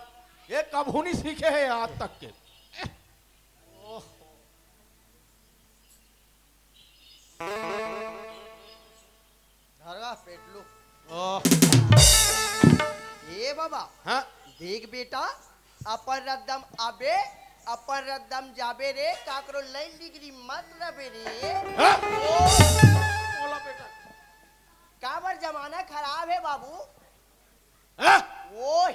ये कभू नहीं सीखे है आज तक के धरवा पेटलू ओह ये बाबा हाँ देख बेटा अपर रद्दम आबे अपर रद्दम जाबे रे काकरो लई डिग्री मत रबे रे हाँ? ओ बोला बेटा काबर जमाना खराब है बाबू हाँ? ओए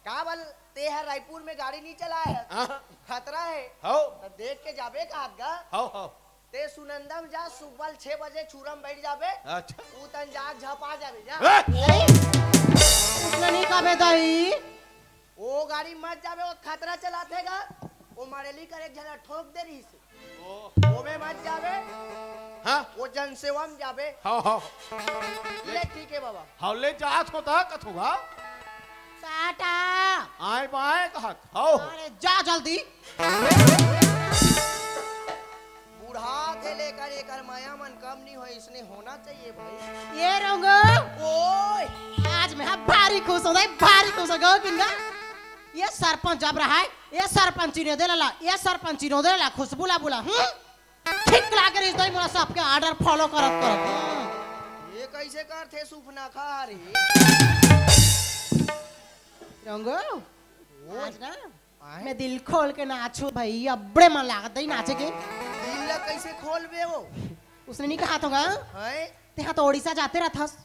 काबर ते है रायपुर में गाड़ी नहीं चला है हाँ? खतरा है हाउ तो देख के जाबे कहागा हाउ हाउ ते सुनंदम जा सुबह 6 बजे छुरम बैठ जाबे अच्छा ऊ तन जा झपा जाबे जा हाँ? उसने नहीं काबे दई वो गाड़ी मत जाबे वो खतरा चलातेगा वो मरेली करे जरा ठोक दे रही से ओह वो में मत जाबे हाँ वो जनसेवा में जाबे हाउ हाउ ले ठीक है बाबा हाउ ले जात होता कथुगा साटा आए बाए कहत हाउ अरे जा जल्दी बूढ़ा थे लेकर एकर माया मन कम नहीं हो इसने होना चाहिए भाई ये रंगो ओए आज मैं भारी खुश हो भारी खुश हो गो किंगा ये सरपंच जब रहा है ये सरपंची ने देला ये सरपंची ने देला खुशबू ला बोला ठीक लागे इस दई मोला सबके ऑर्डर फॉलो करत करत ये कैसे करते सुपना खा रे रंगो ओए आज ना आए? मैं दिल खोल के नाचू भाई अबड़े मन लागत दई नाचे के दिल ला कैसे खोलबे वो उसने नहीं कहा होगा हैं तेहा तो ओडिशा जाते रहथस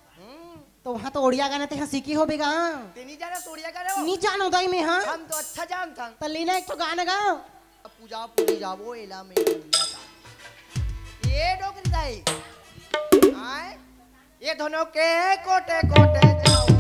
तो वहां तो ओडिया गाना तेहा सीखी होबेगा ते नहीं जाना तोड़िया करे वो नहीं जानो दई में हां हम तो अच्छा जानता तो लीना एक तो गाना गा अब पूजा पूरी जाबो एला में ये डोकरी दाई आए ये दोनों के कोटे कोटे जाओ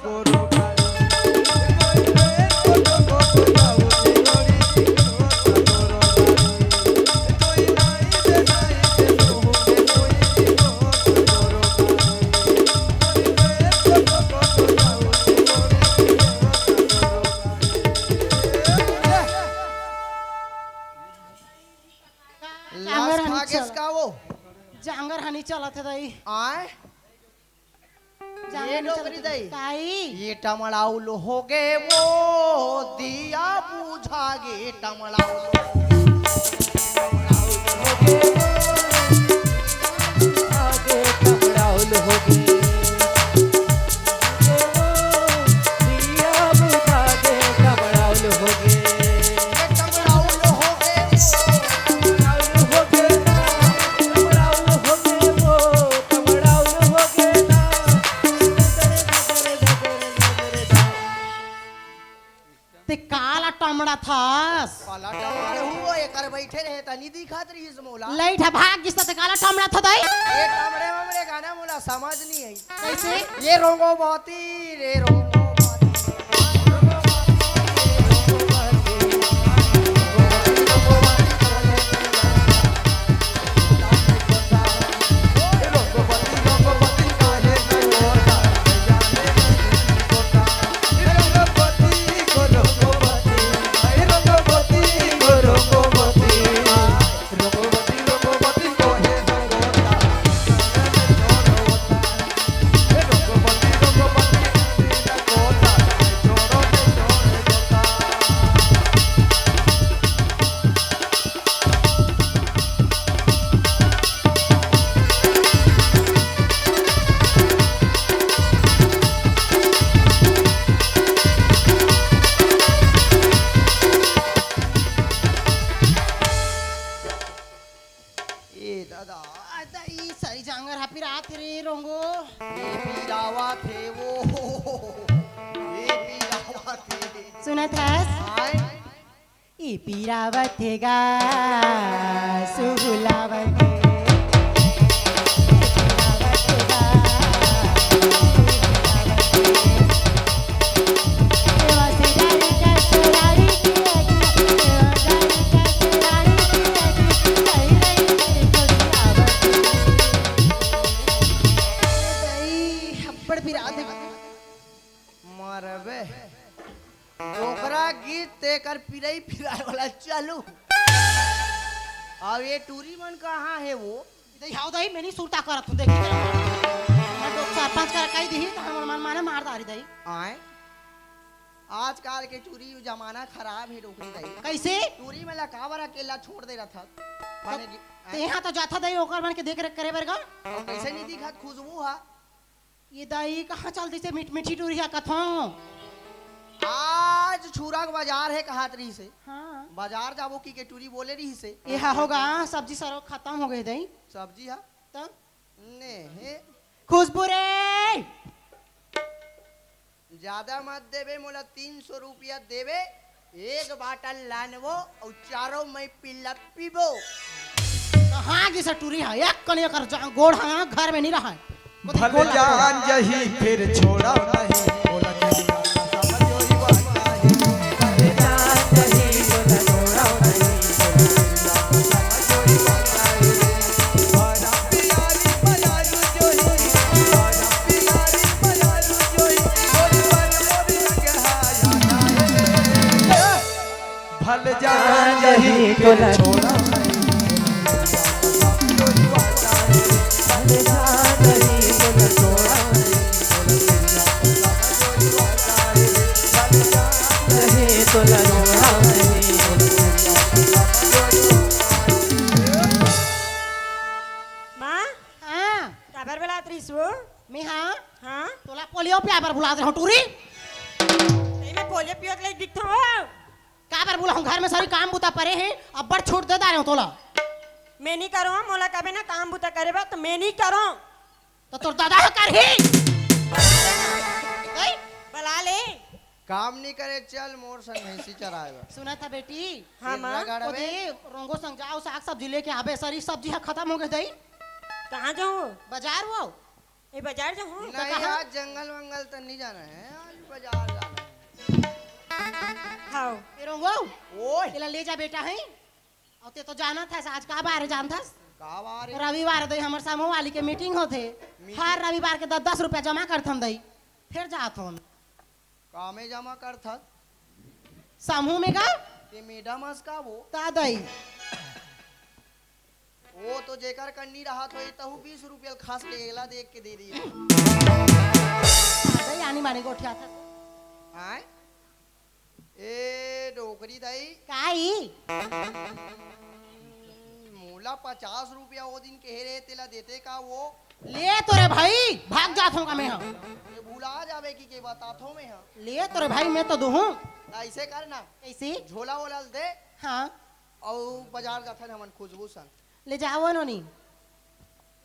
गोरो गाड़ी गोरो गोरो जाऊ गोरी गोरो गाड़ी कोई नहीं दे तू के कोई गोरो गाड़ी गोरो गोरो जाऊ लास्ट था किसका वो जांगर हनी चलत है दई आए ये डोगरी दई काई ये टमड़ाउल हो गे वो दिया बुझागे टमड़ाउल आगे कमराउल होगी दिया बुझा दे कमराउल होगी ये टमड़ाउल हो गे कमराउल होगे कमराउल होगे वो कमराउल होगे ना ते काला टमड़ा थास काला टमाड़ हुआ एकर बैठे रहे तनी दिखात रही इस मोला लइठ भाग जिस ते काला टमड़ा था दई ये टमड़े ममड़े गाना मोला समझ नहीं आई कैसे ये रोंगो बहुती रे रोंगो दादा दई सही जांगर हापी रात रे रोंगो ये पीलावा थे वो ये पीलावा थे सुनत हस आए ई पीरावत गा सुहुलावत मरबे ओकरा गीत तेकर पिरई फिराए वाला चालू अब ये टूरी मन कहाँ है वो दई हाउ दई मैंने सुरता करत हूं देखी मैं तो चार पांच कर कई दी त हमर मन माने मार दारी दई आए आजकल के टूरी जमाना खराब है डोकरी दई कैसे टूरी में लकावर अकेला छोड़ दे रहा था माने कि ते यहाँ तो जाता दई ओकर मन के देख रेख करे बरगा और कैसे नहीं दिखत खुशबू हा ये दई कहाँ चलती से मीठी टूरी है कथों आज छुरा बाजार है कहत रही से हाँ बाजार जाबो की के टूरी बोले रही से यह होगा सब्जी सारो खत्म हो गई दई सब्जी हा तो ने हे खुशबू रे ज्यादा मत देवे मोला 300 रुपया देवे एक बाटल लानवो और चारों मैं पिल्ला पीबो कहाँ की टूरी है एक कने कर गोड़ हाँ घर में नहीं रहा भल जान जही फिर छोड़ा नहीं बोला जही समझो ही बात नहीं भल जान जही बोला छोड़ा नहीं समझो ही बात नहीं बड़ा प्यारी प्यारू जोही बड़ा प्यारी प्यारू जोही कोई पर मोरी के हाया भल जान जही फिर छोड़ा नहीं समझो ही बात नहीं भल जान जही माँ हाँ काबर बुलात रही सो मैं हाँ हाँ तोला पोलियो पे आबर बुला दे टूरी नहीं मैं पोलियो पियो के लिए दिखता हूँ का बार बुला हूँ घर में सारी काम बुता परे हैं अब बड़ छूट दे रहे हो तोला मैं नहीं करो मोला कभी ना काम बुता करे बा तो मैं नहीं करो तो तोर दादा कर ही बुला ले काम नहीं करे चल मोर संग भैंसी चराएगा सुना था बेटी हाँ माँ ओदे रोंगो संग जाओ साग सब्जी लेके आबे सारी सब्जी है खत्म हो गई दई कहाँ जाऊँ बाजार वो ये बाजार जाऊँ नहीं आज जंगल वंगल तो नहीं जाना है, आज बाजार जाना हाँ फिर वो है। ओए तेला ले जा बेटा है और ते तो जाना था आज का बार जान था का बारे रविवार दई हमर समूह वाली के मीटिंग होते हर रविवार के 10 रुपया जमा करथन दई फिर जात हम कामे जमा कर था समूह में का ते मैडम का वो ता दई वो तो जेकर करनी रहा तो तहु 20 रुपया खास लेला देख के दे दिए दई आनी मानी गोठिया था आय ए डोकरी दई काई मूला 50 रुपया वो दिन कह रहे तेला देते का वो ले तोरे भाई भाग जात हूँ का मैं हम ये भूला जावे की के बताथो में हाँ ले तोरे भाई मैं तो दूँ ऐसे करना कैसी झोला वोला दे हाँ और बाजार जाथे हमन खुशबू सन ले जाओ नी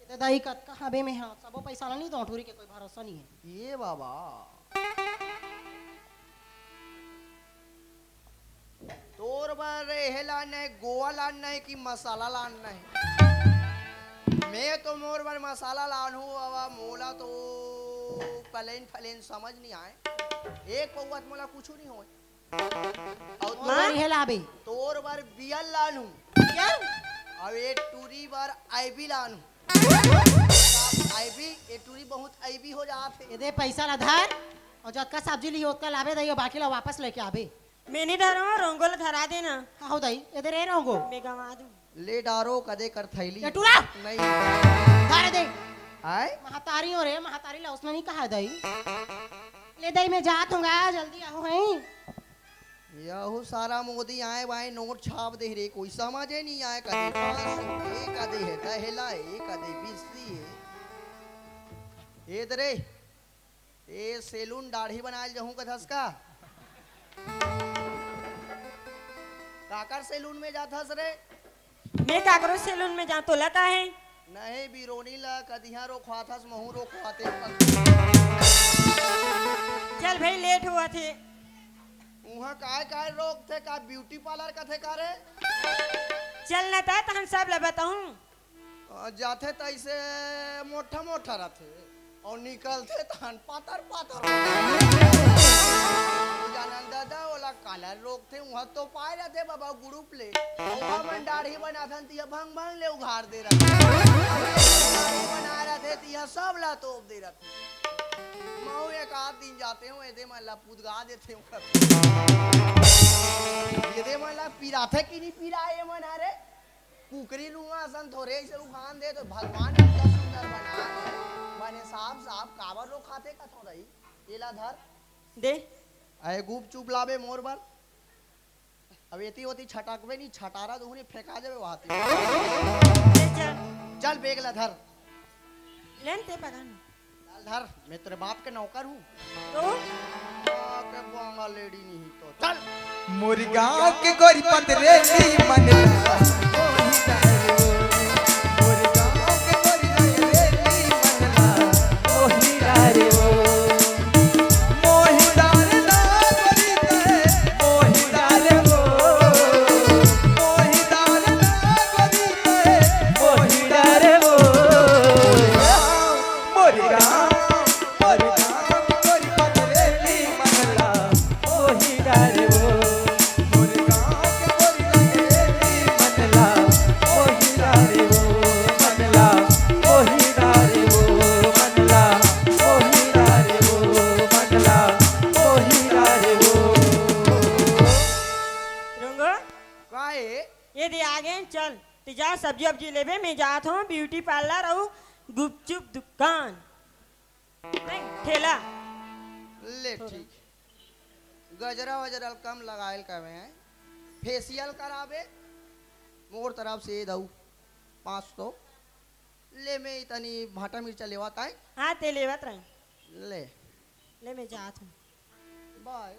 ये दही कत कहाँ बे में हाँ सबो पैसा नहीं दो ठूरी के कोई भरोसा नहीं है ये बाबा तोर बार रेहे लाना है गोवा लाना है कि मसाला लाना है मैं तो मोर बार मसाला लानू अब मोला तो पलेन फलेन समझ नहीं आए एक पौवत मोला कुछ नहीं होए और मारी है लाबे तोर बार बियल लानू क्या अब ये टूरी बार आईबी लानू आईबी ये टूरी बहुत आईबी हो जाते ये दे पैसा ला धर और जब का सब्जी ली होत का लाबे दई बाकी ला वापस लेके आबे मैं नहीं धरा रोंगोला धरा देना हाँ हो दई इधर रह रहोगो मैं गंवा दूँ ले डारो कदे कर थैली ये टूरा नहीं धर दे आए महातारी हो रे महातारी ला उसने नहीं कहा दई ले दई मैं जात हूँगा जल्दी आओ हैं यहू सारा मोदी आए बाए नोट छाप दे रे कोई समझे नहीं आए कदे 500 एक कदे है दहेला एक कदे 20 है इधरे ए सैलून दाढ़ी बनाए जहूं कथस का काकर सैलून में जाथस रे मैं काकरो सैलून में जाऊँ तो लगा है नहीं बिरोनी ला कदिया रो खवाथस महू रो खवाते चल भाई लेट हुआ थे उहा काय काय रोग थे का ब्यूटी पार्लर का थे का रे चल न ता हम सब ला बताऊँ जाथे तैसे मोटा मोटा रहते और निकलते तहन पातर पातर जानन दादा ओला काला रोग थे वहाँ तो पाए रहते बाबा ग्रुप ले वहाँ मन दाढ़ी बनाथन तिया भंग भंग ले उघाड़ दे रहते दाढ़ी बना रहते तिया सब ला तोप दे रहते मैं एक आध दिन जाते हूँ एदे मला पुदगा देते हूँ एदे मला पिराथे की नहीं पिराए मना रे कुकरी लूंगा सन थोड़े से उखान दे तो भगवान इतना सुंदर बना माने साफ साफ काबर लोग खाते का थोड़ा ही एला धर दे आए गुप चुप लावे मोर बार अब एती होती छटाकवे नहीं छटारा दूनी फेंका जावे वहां ले चल चल बेग ला धर लेन ते पकान चल धर मैं तेरे बाप के नौकर हूँ तो के बोंगा लेडी नहीं तो चल मोर गाँव के गोरी पतरेली मनला ओही डारे ओ। मोर गाँव के गोरी पतरेली मनला ओही डारे ओ। मोही डारे ना गोरी कहे मोही डारे ओ। मोही डारे ना गोरी कहे मोही डारे ओ। मोर गाँव के गोरी पतरेली मनला ओही डारे ओ। मोर गाँव के गोरी पतरेली मनला ओही डारे ओ। मनला ओही डारे ओ। मनला ओही डारे ओ। मनला ओही डारे ओ। रोंगो काहे ये दे आगे चल ते जा सब्जी वब्जी लेबे मैं जात हूँ ब्यूटी पार्लर और गुपचुप दुकान नहीं ठेला ले ठीक गजरा वजरा कम लगायल कमे है फेशियल करावे मोर तरफ से दऊ 500 ले में इतनी भाटा मिर्चा लेवाता है हाँ ते लेवत रहे ले ले मैं जात हूँ बाय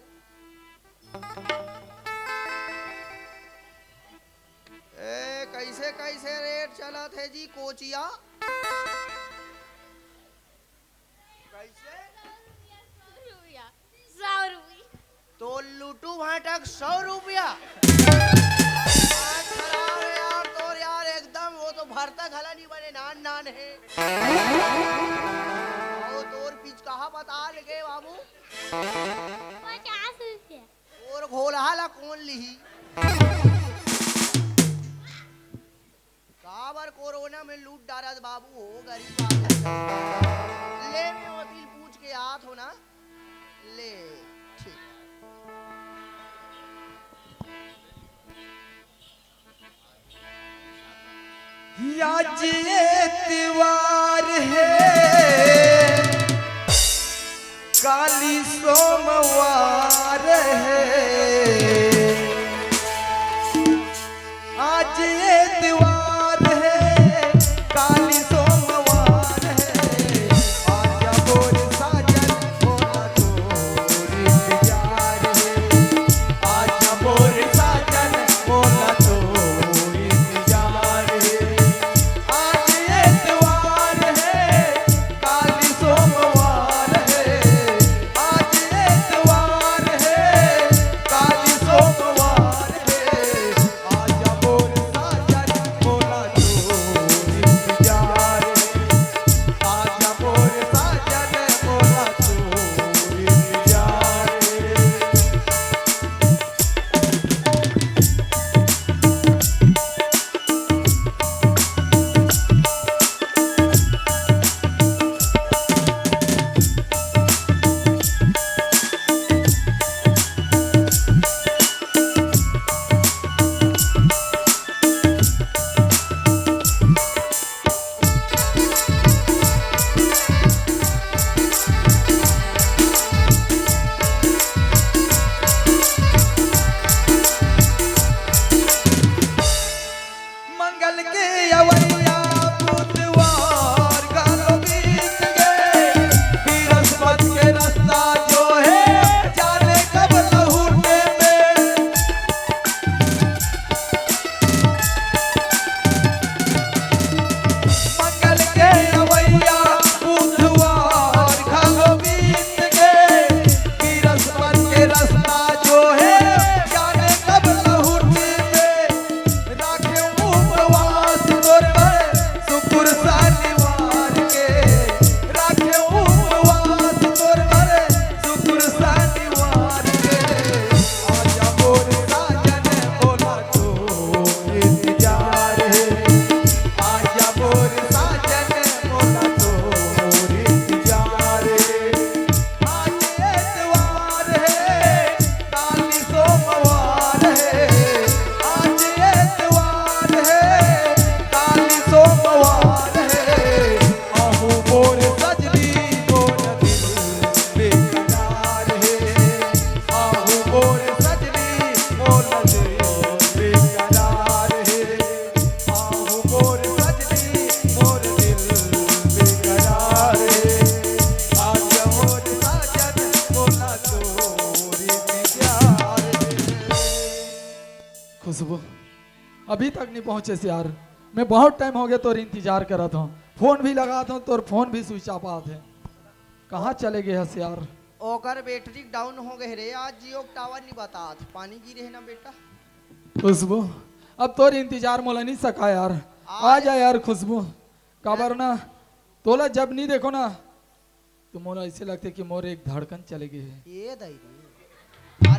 ए कैसे कैसे रेट चला थे जी कोचिया कैसे तो लूटू भाटक 100 रुपया खराब है यार तो यार एकदम वो तो भरता घला नहीं बने नान नान है काल के बाबू 50 रुपया। और घोलहाला कौन लिही काबर कोरोना में लूट डारत बाबू हो गरीब आदमी। ले में वकील पूछ के आत हो ना ले ठीक आज एतवार है काली सोमवार है आज एतवार है काली सोमवार है आजा बोल साजन बोला तोर इंतजार है आजा बोल साजन बोला तोर इंतजार है आज एतवार है काली सोमवार है आज एतवार है काली सोमवार है आजा बोल साजन बोला तोर इंतजार है आजा बोल साजन बोला तोर इंतजार है मंगल के अवैया बुधवार गालो बीत गए बृहस्पति के रास्ता जो है जाने कब लौटे में मंगल के अवैया बुधवार गालो बीत गए बृहस्पति के रास्ता जो है जाने कब लौटे में राखे उपवास तोर पर शुक्र शनिवार के राखे उपवास तोर पर शुक्र शनिवार के आजा बोल साजन बोला तो इंतजार है आजा बोल साजन बोला तो इंतजार है आज एतवार है काली सोमवार है आज एतवार है काली सोमवार है आहू बोल सजनी बोल दिल बेकरार है आहू बोल सजनी बोल दिल बेकरार है आहू बोल सजनी बोल दिल बेकरार है आज बोल साजन बोला तोर इंतजार है खुशबू अभी तक नहीं पहुंचे से यार मैं बहुत टाइम हो गया तोर इंतजार कर रहा था फोन भी लगा था तोर फोन भी स्विच ऑफ आते कहाँ चले गए हस यार ओकर बैटरी डाउन हो गए रे आज जियो के टावर नहीं बतात पानी गिरे है ना बेटा खुशबू अब तोर इंतजार मोला नहीं सका यार आ जा यार खुशबू काबर ना तोला जब नहीं देखो ना तो मोला ऐसे लगते कि मोर एक धड़कन चले गए है ये दई रे